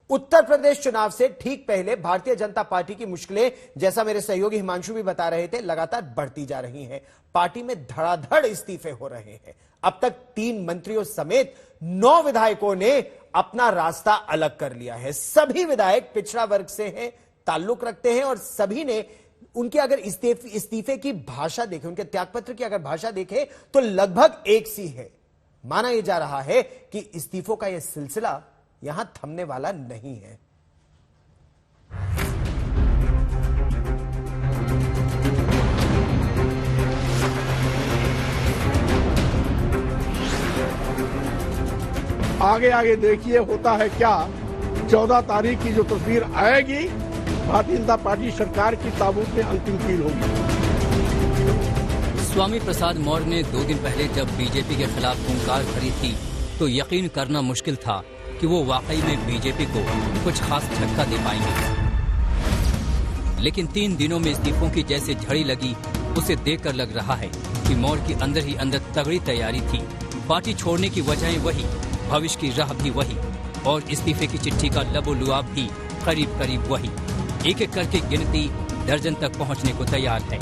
उत्तर प्रदेश चुनाव से ठीक पहले भारतीय जनता पार्टी की मुश्किलें, जैसा मेरे सहयोगी हिमांशु भी बता रहे थे, लगातार बढ़ती जा रही हैं। पार्टी में धड़ाधड़ इस्तीफे हो रहे हैं। अब तक 3 मंत्रियों समेत 9 विधायकों ने अपना रास्ता अलग कर लिया है। सभी विधायक पिछड़ा वर्ग से हैं, ताल्लुक रखते हैं और सभी ने उनके अगर इस्तीफे की भाषा देखें, उनके त्यागपत्र की अगर भाषा देखें तो लगभग एक सी है। माना यह जा रहा है कि इस्तीफों का यह सिलसिला यहां थमने वाला नहीं है। आगे आगे देखिए होता है क्या। 14 तारीख की जो तस्वीर आएगी, भारतीय जनता पार्टी सरकार की ताबूत में अंतिम कील होगी। स्वामी प्रसाद मौर्य ने 2 दिन पहले जब बीजेपी के खिलाफ हुंकार भरी थी तो यकीन करना मुश्किल था कि वो वाकई में बीजेपी को कुछ खास झटका दे पाएंगे। लेकिन 3 दिनों में इस्तीफों की जैसे झड़ी लगी, उसे देखकर लग रहा है कि मौर्य की अंदर ही अंदर तगड़ी तैयारी थी। पार्टी छोड़ने की वजहें वही, भविष्य की राह भी वही और इस्तीफे की चिट्ठी का लबोलुआब भी करीब करीब वही। एक एक करके गिनती दर्जन तक पहुंचने को तैयार है।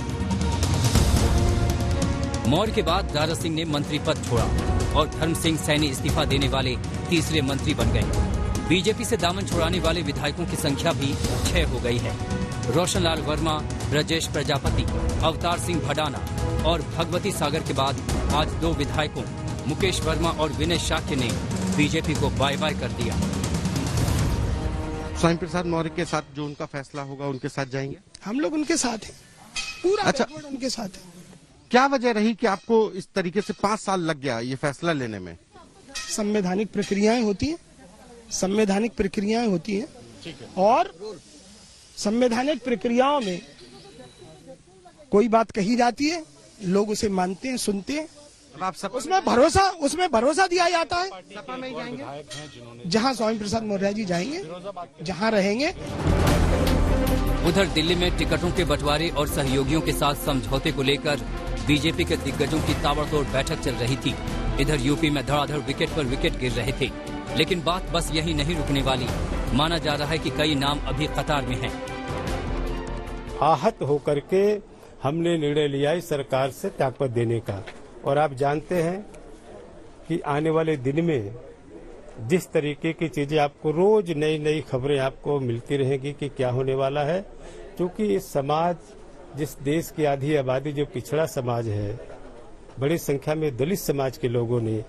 मौर्य के बाद दारा सिंह ने मंत्री पद छोड़ा और धर्म सिंह सैनी इस्तीफा देने वाले तीसरे मंत्री बन गए। बीजेपी से दामन छुड़ाने वाले विधायकों की संख्या भी 6 हो गई है। रोशन लाल वर्मा, ब्रजेश प्रजापति, अवतार सिंह भडाना और भगवती सागर के बाद आज 2 विधायकों मुकेश वर्मा और विनय शाक्य ने बीजेपी को बाय बाय कर दिया। स्वामी प्रसाद मौर्य के साथ जो उनका फैसला होगा, उनके साथ जाएंगे। हम लोग उनके साथ हैं, पूरा अच्छा, उनके साथ है। क्या वजह रही कि आपको इस तरीके से 5 साल लग गया ये फैसला लेने में? संवैधानिक प्रक्रियाएं होती हैं, संवैधानिक प्रक्रियाएं होती हैं और संवैधानिक प्रक्रियाओं में कोई बात कही जाती है, लोग उसे मानते हैं, सुनते हैं। आप सब उसमें भरोसा दिया जाता है। जहां स्वामी प्रसाद मौर्य जी जाएंगे, जहां रहेंगे। उधर दिल्ली में टिकटों के बंटवारे और सहयोगियों के साथ समझौते को लेकर बीजेपी के दिग्गजों की ताबड़तोड़ बैठक चल रही थी। इधर यूपी में धड़ाधड़ विकेट पर विकेट गिर रहे थे। लेकिन बात बस यही नहीं रुकने वाली। माना जा रहा है कि कई नाम अभी कतार में हैं। आहत होकर के हमने निर्णय लिया इस सरकार से त्यागपत्र देने का। और आप जानते हैं कि आने वाले दिन में जिस तरीके की चीजें आपको रोज नई नई खबरें आपको मिलती रहेंगी कि क्या होने वाला है, क्योंकि इस समाज, जिस देश की आधी आबादी जो पिछड़ा समाज है, बड़ी संख्या में दलित समाज के लोगों ने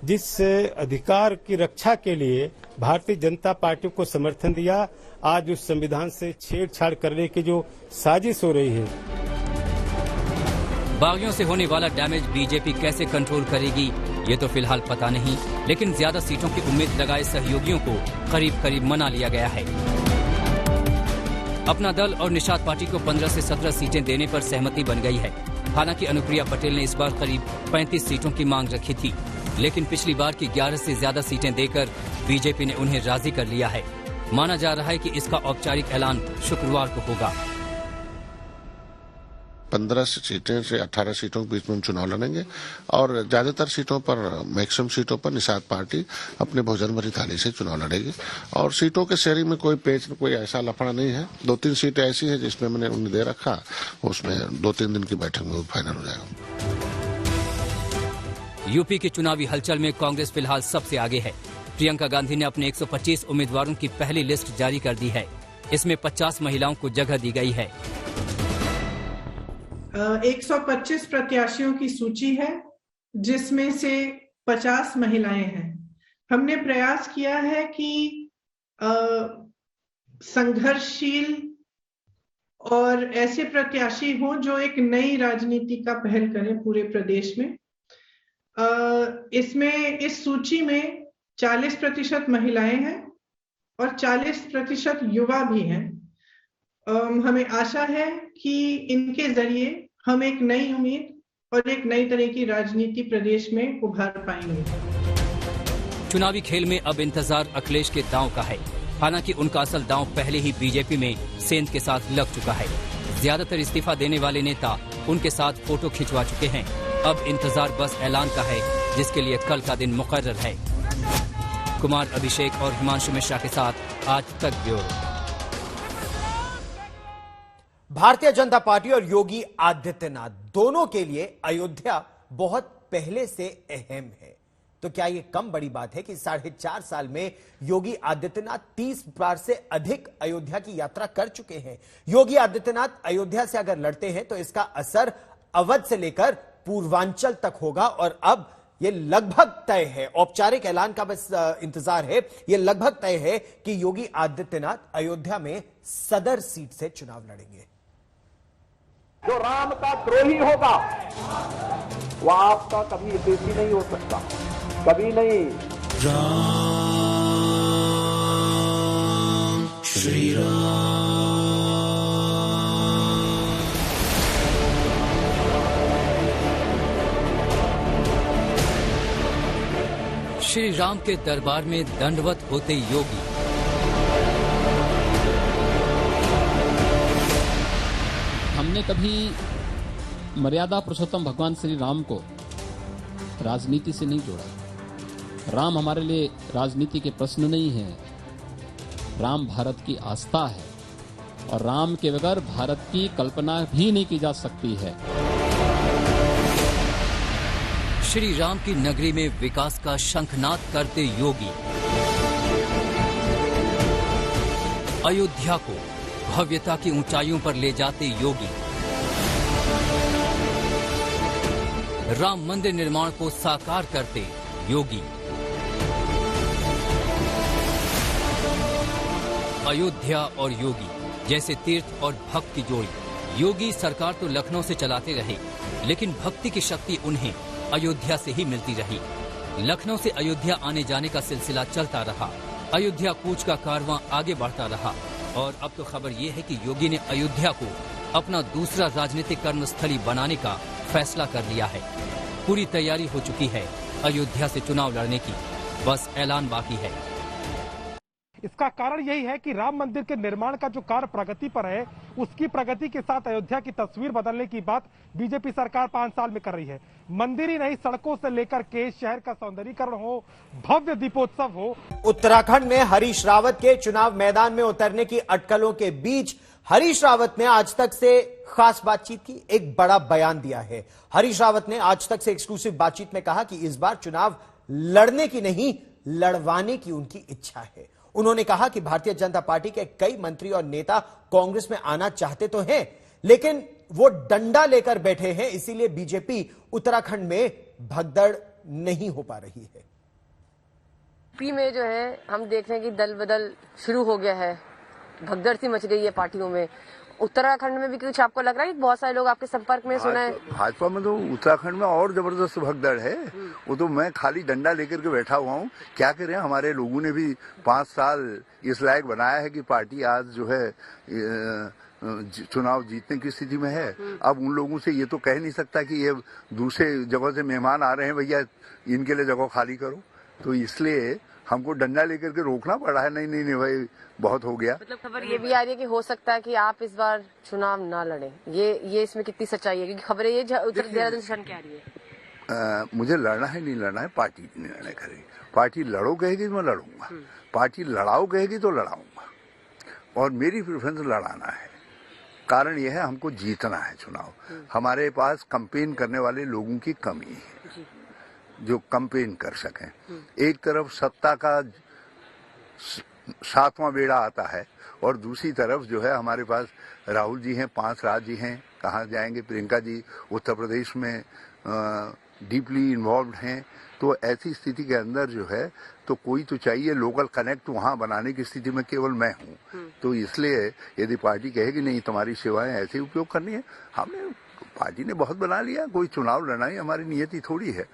जिस अधिकार की रक्षा के लिए भारतीय जनता पार्टी को समर्थन दिया, आज उस संविधान से छेड़छाड़ करने की जो साजिश हो रही है। बागियों से होने वाला डैमेज बीजेपी कैसे कंट्रोल करेगी, ये तो फिलहाल पता नहीं। लेकिन ज्यादा सीटों की उम्मीद लगाए सहयोगियों को करीब करीब मना लिया गया है। अपना दल और निषाद पार्टी को 15 से 17 सीटें देने पर सहमति बन गई है। हालांकि अनुप्रिया पटेल ने इस बार करीब 35 सीटों की मांग रखी थी, लेकिन पिछली बार की 11 से ज्यादा सीटें देकर बीजेपी ने उन्हें राजी कर लिया है। माना जा रहा है कि इसका औपचारिक ऐलान शुक्रवार को होगा। 15 सीटें से 18 सीटों के बीच में हम चुनाव लड़ेंगे और ज्यादातर सीटों पर, मैक्सिमम सीटों पर निषाद पार्टी अपने भोजन भरी थाली से चुनाव लड़ेगी। और सीटों के शेयरिंग में कोई पेच, कोई ऐसा लफड़ा नहीं है। 2-3 सीटें ऐसी हैं जिसमें मैंने उन्हें दे रखा, उसमें 2-3 दिन की बैठक में फाइनल हो जाएगा। यूपी की चुनावी हलचल में कांग्रेस फिलहाल सबसे आगे है। प्रियंका गांधी ने अपने 125 उम्मीदवारों की पहली लिस्ट जारी कर दी है। इसमें 50 महिलाओं को जगह दी गई है। 125 प्रत्याशियों की सूची है, जिसमें से 50 महिलाएं हैं। हमने प्रयास किया है कि संघर्षशील और ऐसे प्रत्याशी हों जो एक नई राजनीति का पहल करें पूरे प्रदेश में। इसमें, इस सूची में 40% महिलाएं हैं और 40% युवा भी हैं। हमें आशा है कि इनके जरिए हम एक नई उम्मीद और एक नई तरह की राजनीति प्रदेश में उभार पाएंगे। चुनावी खेल में अब इंतजार अखिलेश के दांव का है। हालांकि उनका असल दांव पहले ही बीजेपी में सेंध के साथ लग चुका है। ज्यादातर इस्तीफा देने वाले नेता उनके साथ फोटो खिंचवा चुके हैं। अब इंतजार बस ऐलान का है, जिसके लिए कल का दिन मुकर्रर है। कुमार अभिषेक और हिमांशु मिश्रा के साथ आज तक ब्यूरो। भारतीय जनता पार्टी और योगी आदित्यनाथ दोनों के लिए अयोध्या बहुत पहले से अहम है। तो क्या यह कम बड़ी बात है कि 4.5 साल में योगी आदित्यनाथ 30 बार से अधिक अयोध्या की यात्रा कर चुके हैं। योगी आदित्यनाथ अयोध्या से अगर लड़ते हैं तो इसका असर अवध से लेकर पूर्वांचल तक होगा और अब यह लगभग तय है, औपचारिक ऐलान का बस इंतजार है। यह लगभग तय है कि योगी आदित्यनाथ अयोध्या में सदर सीट से चुनाव लड़ेंगे। जो राम का द्रोही होगा वह आपका कभी हितैषी नहीं हो सकता, कभी नहीं। राम श्री राम। श्री राम के दरबार में दंडवत होते योगी। हमने कभी मर्यादा पुरुषोत्तम भगवान श्री राम को राजनीति से नहीं जोड़ा। राम हमारे लिए राजनीति के प्रश्न नहीं है। राम भारत की आस्था है और राम के बगैर भारत की कल्पना भी नहीं की जा सकती है। श्री राम की नगरी में विकास का शंखनाद करते योगी। अयोध्या को भव्यता की ऊंचाइयों पर ले जाते योगी। राम मंदिर निर्माण को साकार करते योगी। अयोध्या और योगी जैसे तीर्थ और भक्त की जोड़ी। योगी सरकार तो लखनऊ से चलाते रहे, लेकिन भक्ति की शक्ति उन्हें अयोध्या से ही मिलती रही। लखनऊ से अयोध्या आने जाने का सिलसिला चलता रहा। अयोध्या कूच का कारवां आगे बढ़ता रहा और अब तो खबर ये है कि योगी ने अयोध्या को अपना दूसरा राजनीतिक कर्मस्थली बनाने का फैसला कर लिया है। पूरी तैयारी हो चुकी है अयोध्या से चुनाव लड़ने की, बस ऐलान बाकी है। इसका कारण यही है कि राम मंदिर के निर्माण का जो कार्य प्रगति पर है, उसकी प्रगति के साथ अयोध्या की तस्वीर बदलने की बात बीजेपी सरकार 5 साल में कर रही है। मंदिर ही नहीं, सड़कों से लेकर के शहर का सौंदर्यीकरण हो, भव्य दीपोत्सव हो। उत्तराखंड में हरीश रावत के चुनाव मैदान में उतरने की अटकलों के बीच हरीश रावत ने आज तक से खास बातचीत की, एक बड़ा बयान दिया है। हरीश रावत ने आज तक से एक्सक्लूसिव बातचीत में कहा कि इस बार चुनाव लड़ने की नहीं, लड़वाने की उनकी इच्छा है। उन्होंने कहा कि भारतीय जनता पार्टी के कई मंत्री और नेता कांग्रेस में आना चाहते तो हैं, लेकिन वो डंडा लेकर बैठे हैं, इसीलिए बीजेपी उत्तराखंड में भगदड़ नहीं हो पा रही है। यूपी में जो है हम देख रहे हैं कि दल बदल शुरू हो गया है, भगदड़ सी मच गई है पार्टियों में। उत्तराखंड में भी कुछ आपको लग रहा है कि बहुत सारे लोग आपके संपर्क में सुना है? भाजपा में तो उत्तराखंड में और जबरदस्त भगदड़ है। वो तो मैं खाली डंडा लेकर के बैठा हुआ हूँ। क्या करें, हमारे लोगों ने भी 5 साल इस लायक बनाया है कि पार्टी आज जो है चुनाव जीतने की स्थिति में है। अब उन लोगों से ये तो कह नहीं सकता कि ये दूसरे जगह से मेहमान आ रहे हैं, भैया इनके लिए जगह खाली करो। तो इसलिए हमको डंडा लेकर के रोकना पड़ा है। नहीं भाई, बहुत हो गया। मतलब खबर ये भी आ रही है कि हो सकता है कि आप इस बार चुनाव ना लड़ें। ये इसमें कितनी सच्चाई है? क्योंकि खबरें ये देहरादून से क्या आ रही है? मुझे लड़ना है नहीं लड़ना है, पार्टी निर्णय करेगी। पार्टी लड़ो कहेगी मैं लड़ूंगा, पार्टी लड़ाओ कहेगी तो लड़ाऊंगा, और मेरी प्रेफरेंस लड़ाना है। कारण यह है हमको जीतना है चुनाव। हमारे पास कैंपेन करने वाले लोगों की कमी है जो कैंपेन कर सकें। एक तरफ सत्ता का 7वां बेड़ा आता है और दूसरी तरफ जो है हमारे पास राहुल जी हैं, 5 राज्य हैं, कहाँ जाएंगे। प्रियंका जी उत्तर प्रदेश में डीपली इन्वॉल्व हैं। तो ऐसी स्थिति के अंदर जो है तो कोई तो चाहिए, लोकल कनेक्ट वहाँ बनाने की स्थिति में केवल मैं हूँ। तो इसलिए यदि पार्टी कहेगी नहीं तुम्हारी सेवाएं ऐसे उपयोग करनी है, हमने पार्टी ने बहुत बना लिया। कोई चुनाव लड़ना ही हमारी नियति थोड़ी है।